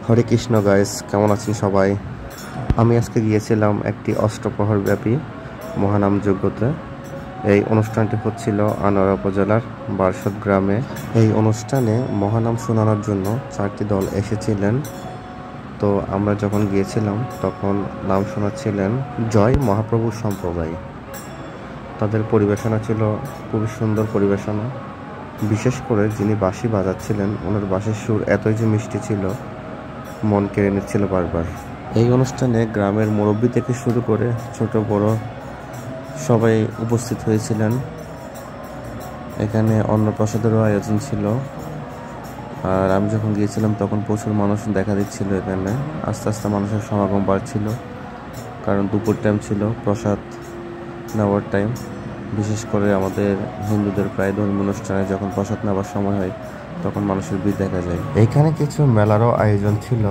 হরে Krishna guys, কেমন আছেন সবাই? আমি আজকে গিয়েছিলাম একটি অষ্টপ্রহর ব্যাপী মহানাম যজ্ঞতে। এই অনুষ্ঠানটি হচ্ছিল আনোয়ারা উপজেলার বারসদ গ্রামে। এই অনুষ্ঠানে মহানাম শোনানোর জন্য 4টি দল এসেছিলেন। তো আমরা যখন গিয়েছিলাম তখন নাম শোনাচ্ছিলেন জয় মহাপ্রভু সম্প্রদায়। তাদের পরিবেশনা ছিল খুবই সুন্দর পরিবেশনা। বিশেষ করে যিনি বাঁশি বাজাচ্ছিলেন, ওনার বাঁশির সুর এতই যে মিষ্টি ছিল, মন কেড়ে নিচ্ছিল বারবার। এই অনুষ্ঠানে গ্রামের মুরব্বী থেকে শুরু করে ছোট বড় সবাই উপস্থিত হয়েছিলেন। এখানে অন্নপ্রসাদেরও আয়োজন ছিল। আর আমি যখন গিয়েছিলাম তখন প্রচুর মানুষ দেখা দিচ্ছিল এখানে। আস্তে আস্তে মানুষের সমাগম বাড়ছিল, কারণ দুপুর টাইম ছিল, প্রসাদ নেওয়ার টাইম। বিশেষ করে আমাদের হিন্দুদের প্রায় ধর্মীয় অনুষ্ঠানে যখন প্রসাদ নেওয়ার সময় হয় তখন মানুষের ভিড় দেখা যায়। এইখানে কিছু মেলারও আয়োজন ছিল।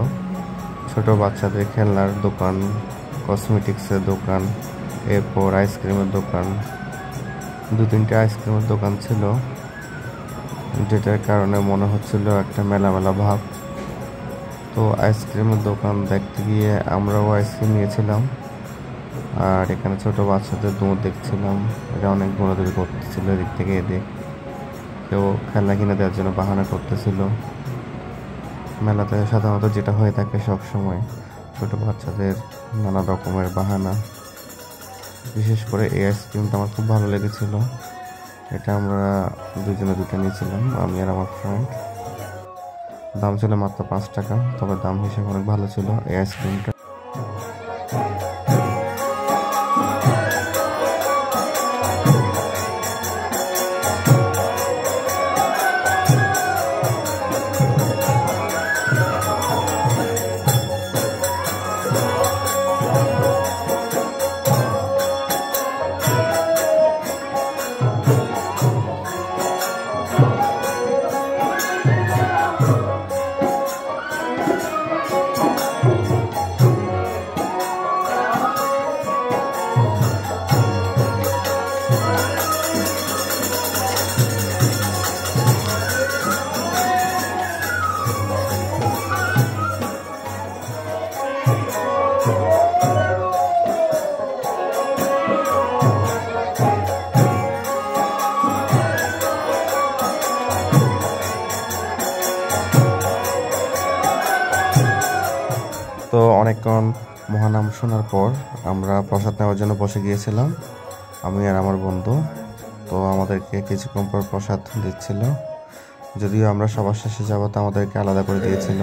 ছোট বাচ্চাদের খেলনার দোকান, কসমেটিক্সের দোকান, এরপর আইসক্রিমের দোকান, 2-3টে আইসক্রিমের দোকান ছিল, যেটার কারণে মনে হচ্ছিল একটা মেলা মেলা ভাব। তো আইসক্রিমের দোকান দেখতে গিয়ে আমরাও আইসক্রিম নিয়েছিলাম। আর এখানে ছোট বাচ্চাদের দৌড় দেখছিলাম, এটা অনেক দৌড়াদৌড়ি করতেছিল এদিক থেকে এদিক। কেউ খেলনা কিনে দেওয়ার জন্য বাহানা করতেছিল। মেলাতে সাধারণত যেটা হয়ে থাকে সব সময়, ছোট বাচ্চাদের নানা রকমের বাহানা। বিশেষ করে এই আইসক্রিমটা আমার খুব ভালো লেগেছিল। এটা আমরা দুজনে দুটো নিয়েছিলাম, আমি আর আমার ফ্রেন্ড। দাম ছিল মাত্র 5 টাকা, তবে দাম হিসেবে অনেক ভালো ছিল এই আইসক্রিমটা। তো অনেকক্ষণ মহানাম শোনার পর আমরা প্রসাদ নেওয়ার জন্য বসে গিয়েছিলাম, আমি আর আমার বন্ধু। তো আমাদেরকে কিছুক্ষণ পর প্রসাদ দিচ্ছিল, যদিও আমরা সবার শেষে যাবো, তো আমাদেরকে আলাদা করে দিয়েছিল।